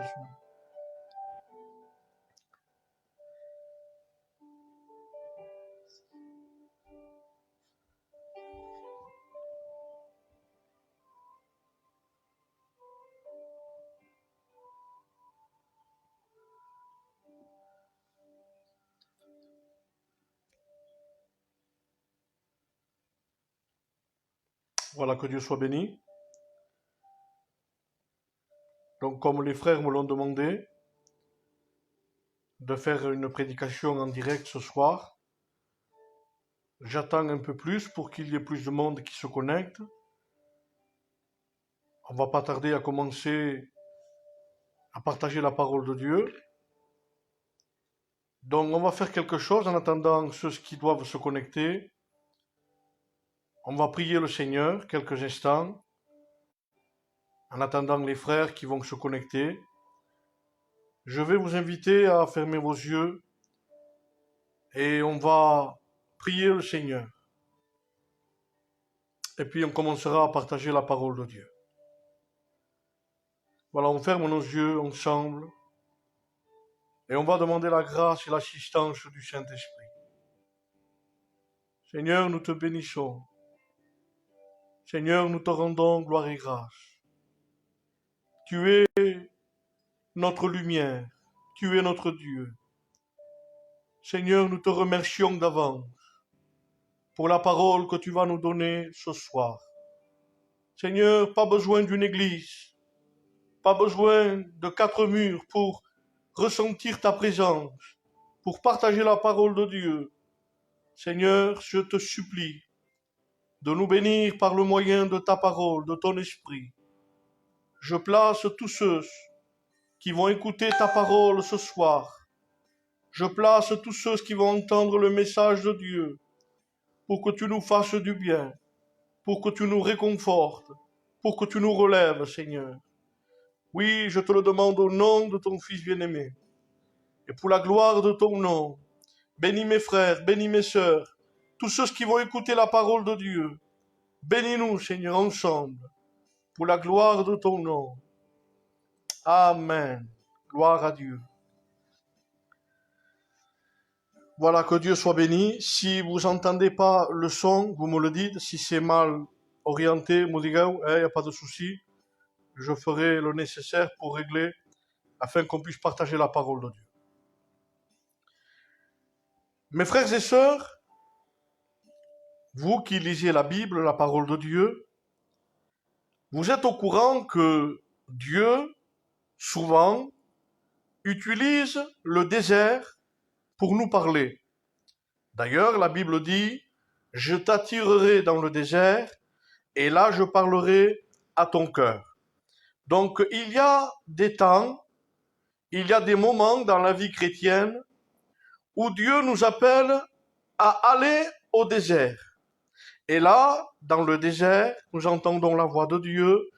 Jésus. Voilà, que Dieu soit béni. Donc, comme les frères me l'ont demandé, de faire une prédication en direct ce soir, j'attends un peu plus pour qu'il y ait plus de monde qui se connecte. On va pas tarder à commencer à partager la parole de Dieu. Donc, on va faire quelque chose en attendant ceux qui doivent se connecter. On va prier le Seigneur quelques instants, en attendant les frères qui vont se connecter. Je vais vous inviter à fermer vos yeux et on va prier le Seigneur. Et puis on commencera à partager la parole de Dieu. Voilà, on ferme nos yeux ensemble et on va demander la grâce et l'assistance du Saint-Esprit. Seigneur, nous te bénissons. Seigneur, nous te rendons gloire et grâce. Tu es notre lumière, tu es notre Dieu. Seigneur, nous te remercions d'avance pour la parole que tu vas nous donner ce soir. Seigneur, pas besoin d'une église, pas besoin de 4 murs pour ressentir ta présence, pour partager la parole de Dieu. Seigneur, je te supplie de nous bénir par le moyen de ta parole, de ton esprit. Je place tous ceux qui vont écouter ta parole ce soir. Je place tous ceux qui vont entendre le message de Dieu pour que tu nous fasses du bien, pour que tu nous réconfortes, pour que tu nous relèves, Seigneur. Oui, je te le demande au nom de ton Fils bien-aimé. Et pour la gloire de ton nom, bénis mes frères, bénis mes sœurs, tous ceux qui vont écouter la parole de Dieu. Bénis-nous, Seigneur, ensemble, pour la gloire de ton nom. Amen. Gloire à Dieu. Voilà, que Dieu soit béni. Si vous n'entendez pas le son, vous me le dites. Si c'est mal orienté, me dites, il n'y a pas de souci. Je ferai le nécessaire pour régler, afin qu'on puisse partager la parole de Dieu. Mes frères et sœurs, vous qui lisez la Bible, la parole de Dieu, vous êtes au courant que Dieu, souvent, utilise le désert pour nous parler. D'ailleurs, la Bible dit, « Je t'attirerai dans le désert, et là je parlerai à ton cœur. » Donc, il y a des temps, il y a des moments dans la vie chrétienne où Dieu nous appelle à aller au désert. Et là, dans le désert, nous entendons la voix de Dieu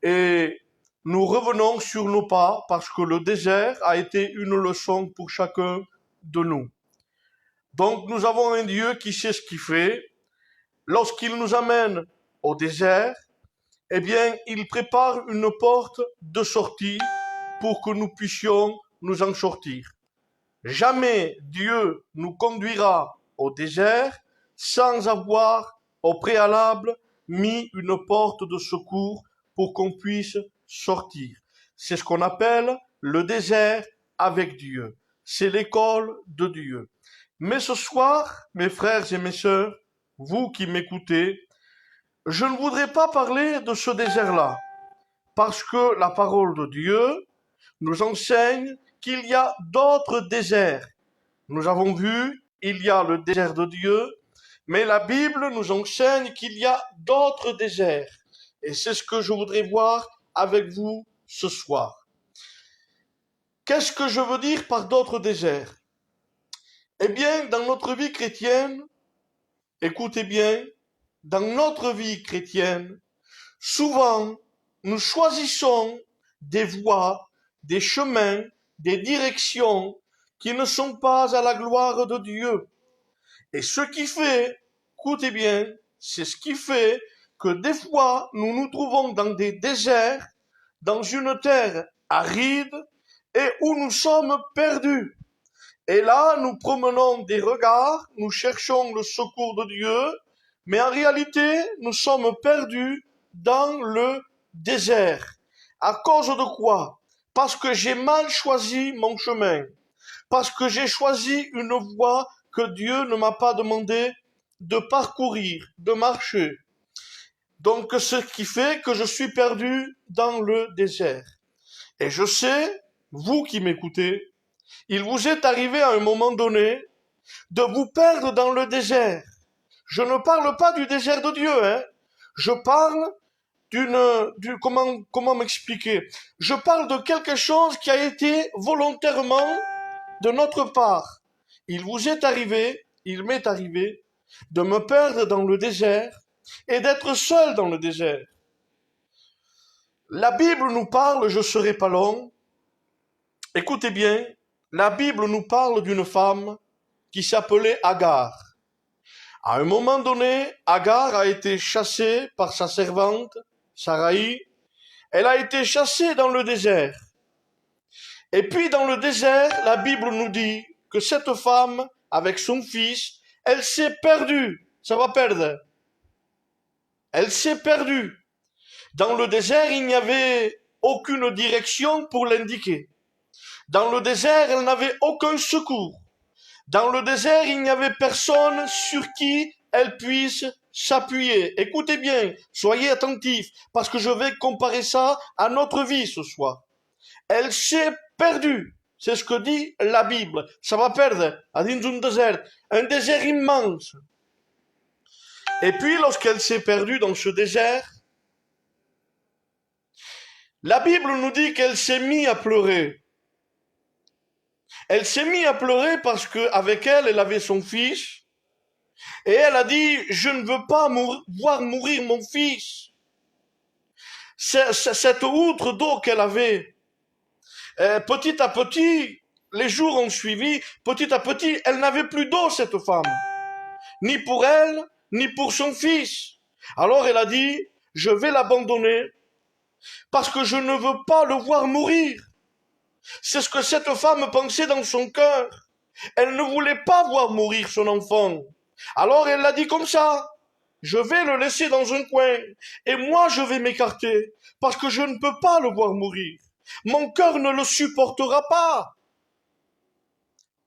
et nous revenons sur nos pas parce que le désert a été une leçon pour chacun de nous. Donc, nous avons un Dieu qui sait ce qu'il fait. Lorsqu'il nous amène au désert, eh bien, il prépare une porte de sortie pour que nous puissions nous en sortir. Jamais Dieu nous conduira au désert sans avoir au préalable mis une porte de secours pour qu'on puisse sortir. C'est ce qu'on appelle le désert avec Dieu. C'est l'école de Dieu. Mais ce soir, mes frères et mes sœurs, vous qui m'écoutez, je ne voudrais pas parler de ce désert-là, parce que la parole de Dieu nous enseigne qu'il y a d'autres déserts. Nous avons vu, il y a le désert de Dieu, mais la Bible nous enseigne qu'il y a d'autres déserts. Et c'est ce que je voudrais voir avec vous ce soir. Qu'est-ce que je veux dire par d'autres déserts? Eh bien, dans notre vie chrétienne, écoutez bien, dans notre vie chrétienne, souvent, nous choisissons des voies, des chemins, des directions qui ne sont pas à la gloire de Dieu. Et ce qui fait, écoutez bien, c'est ce qui fait que des fois, nous nous trouvons dans des déserts, dans une terre aride et où nous sommes perdus. Et là, nous promenons des regards, nous cherchons le secours de Dieu, mais en réalité, nous sommes perdus dans le désert. À cause de quoi? Parce que j'ai mal choisi mon chemin. Parce que j'ai choisi une voie que Dieu ne m'a pas demandé de parcourir, de marcher. Donc, ce qui fait que je suis perdu dans le désert. Et je sais, vous qui m'écoutez, il vous est arrivé à un moment donné de vous perdre dans le désert. Je ne parle pas du désert de Dieu, hein. Je parle comment m'expliquer? Je parle de quelque chose qui a été volontairement de notre part. Il vous est arrivé, il m'est arrivé, de me perdre dans le désert et d'être seul dans le désert. La Bible nous parle, je ne serai pas long, écoutez bien, la Bible nous parle d'une femme qui s'appelait Agar. À un moment donné, Agar a été chassée par sa servante, Sarai. Elle a été chassée dans le désert. Et puis dans le désert, la Bible nous dit que cette femme, avec son fils, elle s'est perdue. Ça va perdre. Elle s'est perdue. Dans le désert, il n'y avait aucune direction pour l'indiquer. Dans le désert, elle n'avait aucun secours. Dans le désert, il n'y avait personne sur qui elle puisse s'appuyer. Écoutez bien, soyez attentifs, parce que je vais comparer ça à notre vie ce soir. Elle s'est perdue. C'est ce que dit la Bible. Ça va perdre à dins un désert immense. Et puis, lorsqu'elle s'est perdue dans ce désert, la Bible nous dit qu'elle s'est mise à pleurer. Elle s'est mise à pleurer parce qu'avec elle, elle avait son fils. Et elle a dit, je ne veux pas voir mourir mon fils. Cette outre d'eau qu'elle avait, petit à petit, les jours ont suivi, petit à petit, elle n'avait plus d'eau, cette femme. Ni pour elle, ni pour son fils. Alors elle a dit, je vais l'abandonner parce que je ne veux pas le voir mourir. C'est ce que cette femme pensait dans son cœur. Elle ne voulait pas voir mourir son enfant. Alors elle l'a dit comme ça, je vais le laisser dans un coin et moi je vais m'écarter parce que je ne peux pas le voir mourir. Mon cœur ne le supportera pas.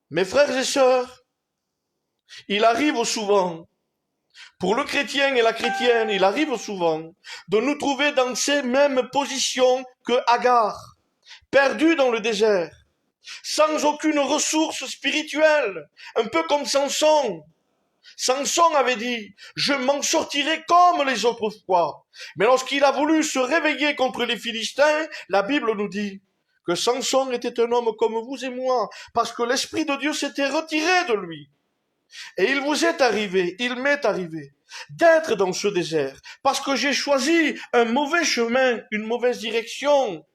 Mes frères et sœurs, il arrive souvent, pour le chrétien et la chrétienne, il arrive souvent de nous trouver dans ces mêmes positions que Agar, perdus dans le désert, sans aucune ressource spirituelle, un peu comme Samson. Samson avait dit, je m'en sortirai comme les autres fois. Mais lorsqu'il a voulu se réveiller contre les Philistins, la Bible nous dit que Samson était un homme comme vous et moi, parce que l'Esprit de Dieu s'était retiré de lui. Et il vous est arrivé, il m'est arrivé, d'être dans ce désert, parce que j'ai choisi un mauvais chemin, une mauvaise direction.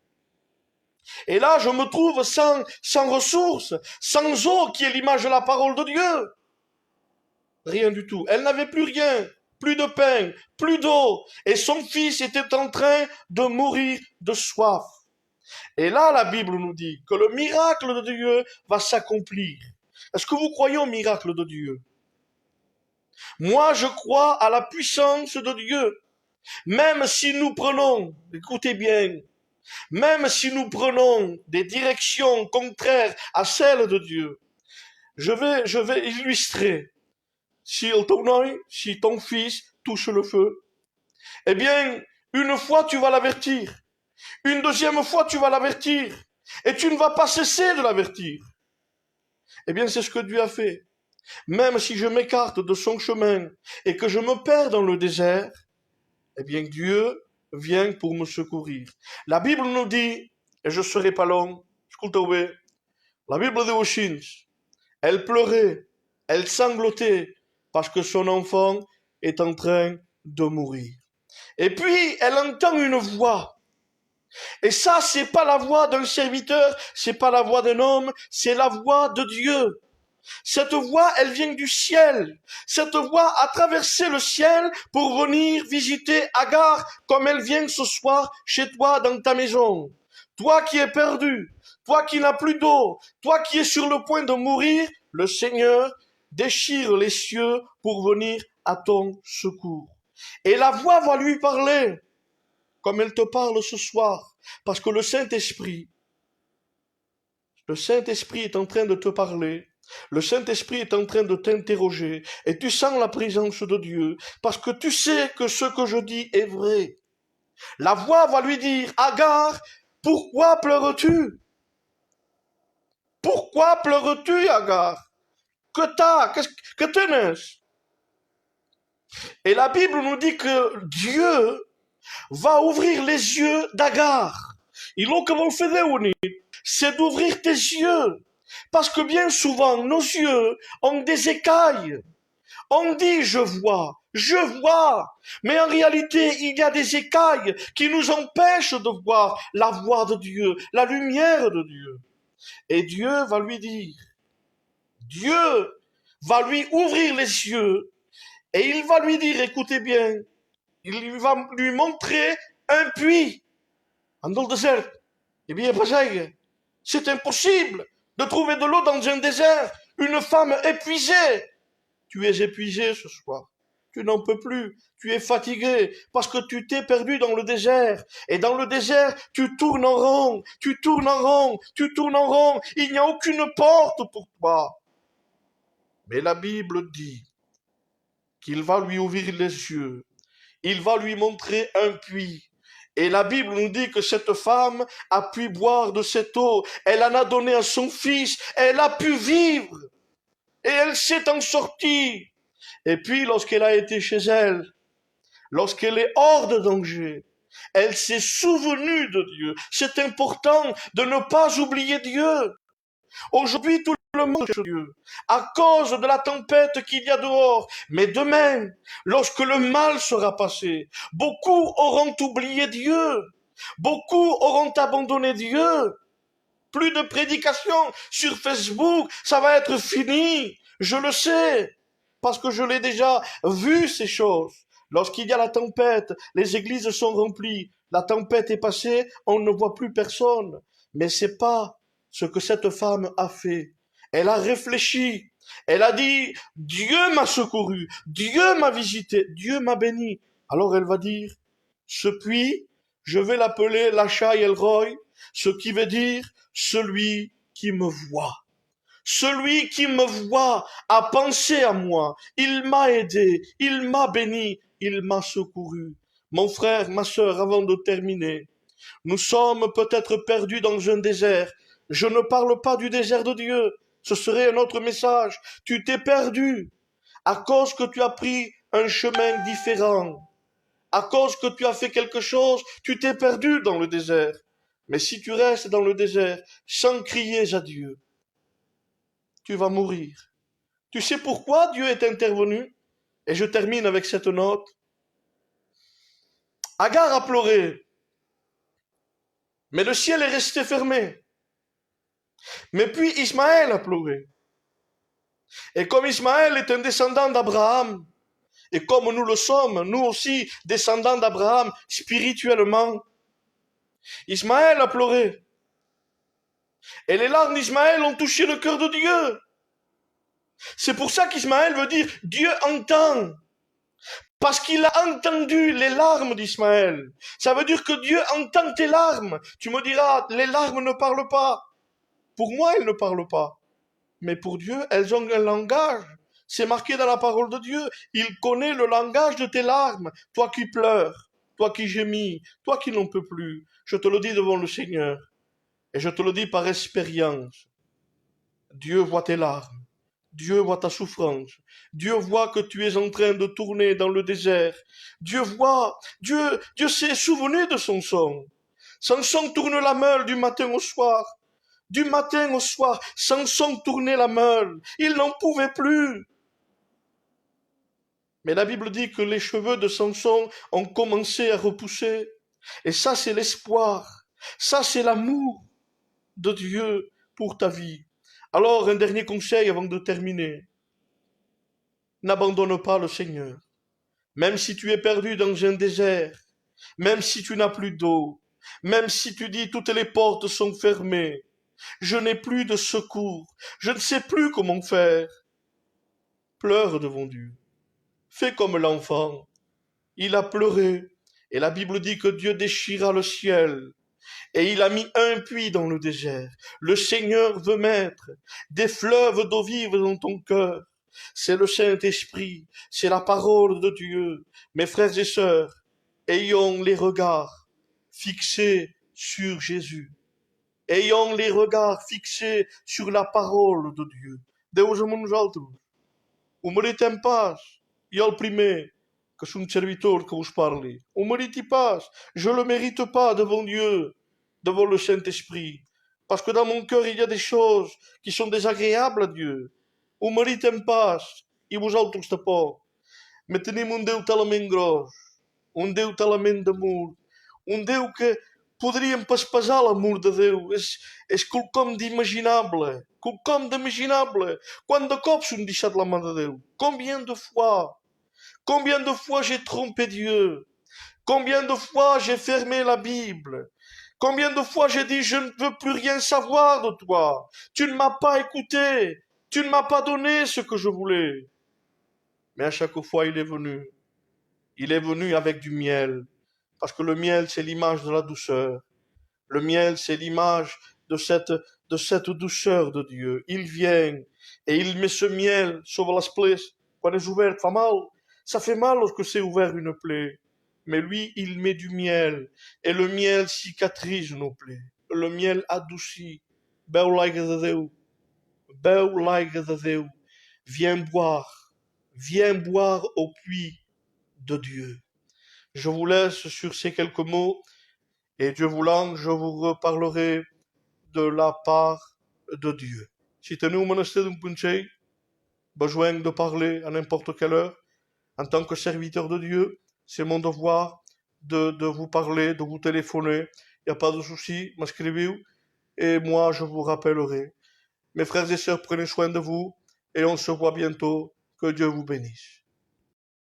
Et là, je me trouve sans ressources, sans eau, qui est l'image de la parole de Dieu. Rien du tout. Elle n'avait plus rien, plus de pain, plus d'eau, et son fils était en train de mourir de soif. Et là, la Bible nous dit que le miracle de Dieu va s'accomplir. Est-ce que vous croyez au miracle de Dieu? Moi, je crois à la puissance de Dieu. Même si nous prenons, écoutez bien, même si nous prenons des directions contraires à celles de Dieu, je vais illustrer. Si ton fils touche le feu, eh bien, une fois tu vas l'avertir, une deuxième fois tu vas l'avertir, et tu ne vas pas cesser de l'avertir. Eh bien, c'est ce que Dieu a fait. Même si je m'écarte de son chemin et que je me perds dans le désert, eh bien, Dieu vient pour me secourir. La Bible nous dit, et je ne serai pas long, écoutez, la Bible dit aux Chines, elle pleurait, elle sanglotait, parce que son enfant est en train de mourir. Et puis, elle entend une voix. Et ça, c'est pas la voix d'un serviteur, c'est pas la voix d'un homme, c'est la voix de Dieu. Cette voix, elle vient du ciel. Cette voix a traversé le ciel pour venir visiter Agar comme elle vient ce soir chez toi dans ta maison. toi qui es perdu, toi qui n'as plus d'eau, toi qui es sur le point de mourir, le Seigneur déchire les cieux pour venir à ton secours. Et la voix va lui parler, comme elle te parle ce soir, parce que le Saint-Esprit est en train de te parler. Le Saint-Esprit est en train de t'interroger et tu sens la présence de Dieu parce que tu sais que ce que je dis est vrai. La voix va lui dire, Agar, pourquoi pleures-tu? Pourquoi pleures-tu, Agar? Que tenais-je? Et la Bible nous dit que Dieu va ouvrir les yeux d'Agar. Et lo que vão fazer, c'est d'ouvrir tes yeux. Parce que bien souvent, nos yeux ont des écailles. On dit je vois. Mais en réalité, il y a des écailles qui nous empêchent de voir la voix de Dieu, la lumière de Dieu. Et Dieu va lui dire, Dieu va lui ouvrir les yeux et il va lui dire, écoutez bien, il va lui montrer un puits dans le désert. Eh bien, c'est impossible de trouver de l'eau dans un désert. Une femme épuisée. Tu es épuisé ce soir. Tu n'en peux plus. Tu es fatigué parce que tu t'es perdu dans le désert. Et dans le désert, tu tournes en rond. Tu tournes en rond. Tu tournes en rond. Il n'y a aucune porte pour toi. Mais la Bible dit qu'il va lui ouvrir les yeux. Il va lui montrer un puits. Et la Bible nous dit que cette femme a pu boire de cette eau. Elle en a donné à son fils. Elle a pu vivre. Et elle s'est en sortie. Et puis, lorsqu'elle a été chez elle, lorsqu'elle est hors de danger, elle s'est souvenue de Dieu. C'est important de ne pas oublier Dieu. Aujourd'hui, tout le monde cherche Dieu à cause de la tempête qu'il y a dehors. Mais demain, lorsque le mal sera passé, beaucoup auront oublié Dieu. Beaucoup auront abandonné Dieu. Plus de prédications sur Facebook, ça va être fini. Je le sais, parce que je l'ai déjà vu ces choses. Lorsqu'il y a la tempête, les églises sont remplies. La tempête est passée, on ne voit plus personne. Mais c'est pas ce que cette femme a fait. Elle a réfléchi. Elle a dit, Dieu m'a secouru, Dieu m'a visité, Dieu m'a béni. Alors elle va dire, ce puits, je vais l'appeler Lachai El Roy, ce qui veut dire celui qui me voit. Celui qui me voit a pensé à moi. Il m'a aidé, il m'a béni, il m'a secouru. Mon frère, ma sœur, avant de terminer, nous sommes peut-être perdus dans un désert. Je ne parle pas du désert de Dieu. Ce serait un autre message. Tu t'es perdu à cause que tu as pris un chemin différent. À cause que tu as fait quelque chose, tu t'es perdu dans le désert. Mais si tu restes dans le désert sans crier à Dieu, tu vas mourir. Tu sais pourquoi Dieu est intervenu? Et je termine avec cette note. Agar a pleuré, mais le ciel est resté fermé. Mais puis Ismaël a pleuré. Et comme Ismaël est un descendant d'Abraham, et comme nous le sommes, nous aussi, descendants d'Abraham, spirituellement, Ismaël a pleuré. Et les larmes d'Ismaël ont touché le cœur de Dieu. C'est pour ça qu'Ismaël veut dire Dieu entend. Parce qu'il a entendu les larmes d'Ismaël. Ça veut dire que Dieu entend tes larmes. Tu me diras, les larmes ne parlent pas. Pour moi, elles ne parlent pas. Mais pour Dieu, elles ont un langage. C'est marqué dans la parole de Dieu. Il connaît le langage de tes larmes. Toi qui pleures, toi qui gémis, toi qui n'en peux plus. Je te le dis devant le Seigneur. Et je te le dis par expérience. Dieu voit tes larmes. Dieu voit ta souffrance. Dieu voit que tu es en train de tourner dans le désert. Dieu s'est souvenu de son son. Samson tourne la meule du matin au soir. Du matin au soir, Samson tournait la meule. Il n'en pouvait plus. Mais la Bible dit que les cheveux de Samson ont commencé à repousser. Et ça, c'est l'espoir. Ça, c'est l'amour de Dieu pour ta vie. Alors, un dernier conseil avant de terminer. N'abandonne pas le Seigneur. Même si tu es perdu dans un désert, même si tu n'as plus d'eau, Même si tu dis toutes les portes sont fermées, je n'ai plus de secours, je ne sais plus comment faire. Pleure devant Dieu. Fais comme l'enfant. Il a pleuré, et la Bible dit que Dieu déchira le ciel, et il a mis un puits dans le désert. Le Seigneur veut mettre des fleuves d'eau vive dans ton cœur. C'est le Saint-Esprit, c'est la parole de Dieu. Mes frères et sœurs, ayons les regards fixés sur Jésus. Ayons les regards fixés sur la parole de Dieu. Deus a nosaltres. O marit em paz. E el primer, que és un servitor que vos parli. O marit i paz. Je ne le mérite pas devant Dieu, devant le Saint-Esprit. Parce que dans mon cœur, il y a des choses qui sont désagréables à Dieu. O marit en paz. I vosaltres tampoc. Mais tenim un Déu talament gros, un Déu talament d'amor, un Déu que podríem pesar l'amor de Déu. És quelcom d'imaginable, quelcom d'imaginable. Quant de cops hem deixat la mà de Déu? Combien de fois j'ai trompé Dieu? Combien de fois j'ai fermé la Bible? Combien de fois j'ai dit je ne veux plus rien savoir de toi? Tu ne m'as pas écouté, tu ne m'as pas donné ce que je voulais. Mais à chaque fois il est venu. Il est venu avec du miel. Parce que le miel, c'est l'image de la douceur. Le miel, c'est l'image de cette douceur de Dieu. Il vient et il met ce miel sur la plaie. Quand est ouvert, ça fait mal. Ça fait mal lorsque c'est ouvert une plaie. Mais lui, il met du miel. Et le miel cicatrise nos plaies. Le miel adoucit. Beu l'aigua de Déu. Beu l'aigua de Déu. Viens boire. Viens boire au puits de Dieu. Je vous laisse sur ces quelques mots et Dieu voulant, je vous reparlerai de la part de Dieu. Si teniu menester d'un consell, besoin de parler à n'importe quelle heure, en tant que serviteur de Dieu, c'est mon devoir de vous parler, de vous téléphoner. Il n'y a pas de souci, m'écrivez et moi je vous rappellerai. Mes frères et sœurs, prenez soin de vous et on se voit bientôt. Que Dieu vous bénisse.